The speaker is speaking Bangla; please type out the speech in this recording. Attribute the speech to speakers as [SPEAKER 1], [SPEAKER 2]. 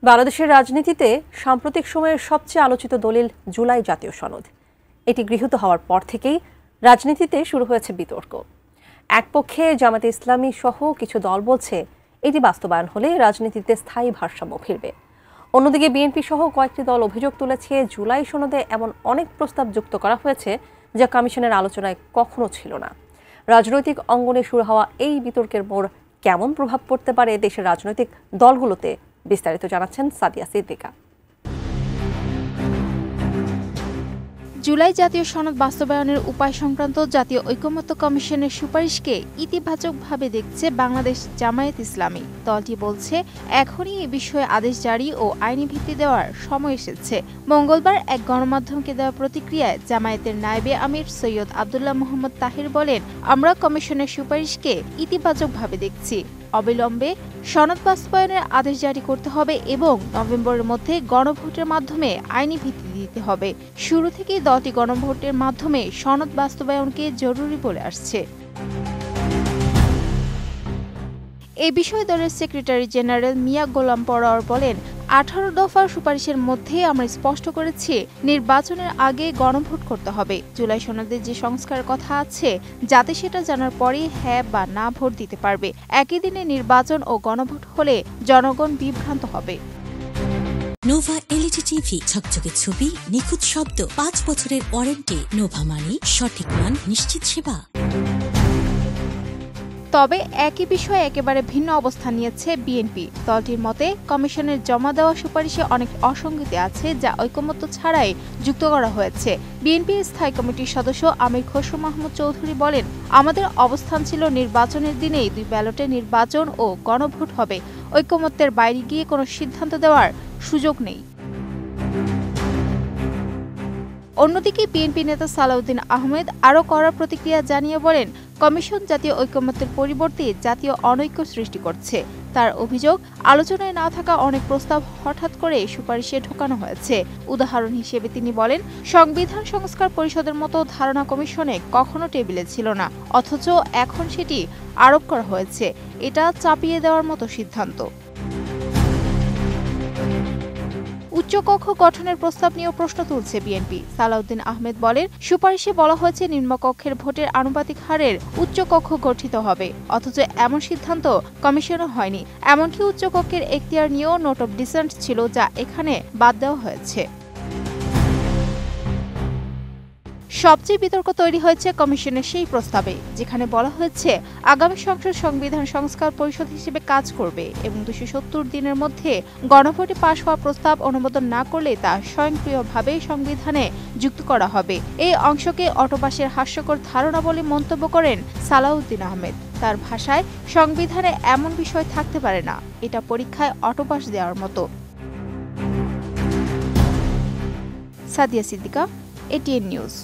[SPEAKER 1] বাংলাদেশের রাজনীতিতে সাম্প্রতিক সময়ের সবচেয়ে আলোচিত দলিল জুলাই জাতীয় সনদ। এটি গৃহীত হওয়ার পর থেকেই রাজনীতিতে শুরু হয়েছে বিতর্ক। এক পক্ষে জামায়াতে ইসলামী সহ কিছু দল বলছে এটি বাস্তবায়ন হলে রাজনীতিতে স্থায়ী ভারসাম্য ফিরবে। অন্যদিকে বিএনপি সহ কয়েকটি দল অভিযোগ তুলেছে জুলাই সনদে এমন অনেক প্রস্তাব যুক্ত করা হয়েছে যা কমিশনের আলোচনায় কখনো ছিল না। রাজনৈতিক অঙ্গনে শুরু হওয়া এই বিতর্কের মোড় কেমন প্রভাব পড়তে পারে দেশের রাজনৈতিক দলগুলোতে, বিস্তারিত জানাচ্ছেন সাদিয়া সিদ্দিকা।
[SPEAKER 2] জুলাই জাতীয় সনদ বাস্তবায়নের উপায় সংক্রান্ত জাতীয় ঐকমত্য কমিশনের সুপারিশকে ইতিবাচকভাবে দেখছে বাংলাদেশ জামায়াত ইসলামী। দলটি বলছে এখনই এ বিষয়ে আদেশ জারি ও আইনি ভিত্তি দেওয়ার সময় এসেছে। মঙ্গলবার এক গণমাধ্যমকে দেওয়া প্রতিক্রিয়ায় জামায়াতের নায়েবে আমির সৈয়দ আব্দুল্লাহ মোহাম্মদ তাহির বলেন, আমরা কমিশনের সুপারিশকে ইতিবাচকভাবে দেখছি। অবিলম্বে সনদ বাস্তবায়নের আদেশ জারি করতে হবে এবং নভেম্বরের মধ্যে গণভোটের মাধ্যমে আইনি ভিত্তি দিতে হবে। শুরু থেকেই দলটি গণভোটের মাধ্যমে সনদ বাস্তবায়নকে জরুরি বলে আসছে। এ বিষয়ে দলের সেক্রেটারি জেনারেল মিয়া গোলাম পরোয়ার বলেন, 18 দফার সুপারিশের মধ্যে আমরা স্পষ্ট করেছি নির্বাচনের আগে গণভোট করতে হবে। জুলাই সনদে যে সংস্কারের কথা আছে যাতে সেটা জানার পরেই হ্যাঁ বা না ভোট দিতে পারবে। একই দিনে নির্বাচন ও গণভোট হলে জনগণ বিভ্রান্ত হবে।
[SPEAKER 3] নোভা এলইডি টিভি, ঝকঝকে ছবি, নিখুঁত শব্দ, 5 বছরের ওয়ারেন্টি। নোভা মানি, সঠিক মান, নিশ্চিত সেবা।
[SPEAKER 2] তবে একই বিষয়ে একেবারে ভিন্ন অবস্থান নিয়েছে বিএনপি। দলটির মতে কমিশনের জমা দেওয়া সুপারিশে অনেক অসঙ্গতি আছে যা ঐকমত্য ছাড়াই যুক্ত করা হয়েছে। বিএনপির স্থায়ী কমিটির সদস্য আমির খসরু মাহমুদ চৌধুরী বলেন, আমাদের অবস্থান ছিল নির্বাচনের দিনেই 2 ব্যালটে নির্বাচন ও গণভোট হবে। ঐকমত্যের বাইরে গিয়ে কোনো সিদ্ধান্ত দেওয়ার সুযোগ নেই। অন্যদিকে বিএনপি নেতা সালাউদ্দিন আহমেদ আরও কড়া প্রতিক্রিয়া জানিয়ে বলেন, কমিশন জাতীয় ঐকমত্যের পরিবর্তে জাতীয় অনৈক্য সৃষ্টি করছে। তার অভিযোগ, আলোচনায় না থাকা অনেক প্রস্তাব হঠাৎ করে সুপারিশে ঢোকানো হয়েছে। উদাহরণ হিসেবে তিনি বলেন, সংবিধান সংস্কার পরিষদের মতো ধারণা কমিশনে কখনো টেবিলে ছিল না, অথচ এখন সেটি আরোপ করা হয়েছে। এটা চাপিয়ে দেওয়ার মতো সিদ্ধান্ত। উচ্চকক্ষ গঠনের প্রস্তাব নিয়েও প্রশ্ন তুলছে বিএনপি। সালাউদ্দিন আহমেদ বলেন, সুপারিশে বলা হয়েছে নিম্নকক্ষের ভোটের আনুপাতিক হারের উচ্চকক্ষ গঠিত হবে, অথচ এমন সিদ্ধান্ত কমিশনও হয়নি। এমনকি উচ্চকক্ষের এখতিয়ার নিয়েও নোট অব ডিসেন্ট ছিল, যা এখানে বাদ দেওয়া হয়েছে। সবচেয়ে বিতর্ক তৈরি হয়েছে কমিশনের সেই প্রস্তাবে, যেখানে বলা হয়েছে আগামী সংসদ সংবিধান সংস্কার পরিষদ হিসেবে কাজ করবে এবং 270 দিনের মধ্যে গণভোটে পাশ হওয়া প্রস্তাব অনুমোদন না করলে তা স্বয়ংক্রিয়ভাবে সংবিধানে যুক্ত করা হবে। এই অংশকে অটোপাসের হাস্যকর ধারণা বলে মন্তব্য করেন সালাউদ্দিন আহমেদ। তার ভাষায়, সংবিধানে এমন বিষয় থাকতে পারে না, এটা পরীক্ষায় অটোপাস দেওয়ার মতো। Sadia Siddiqa, ATN news.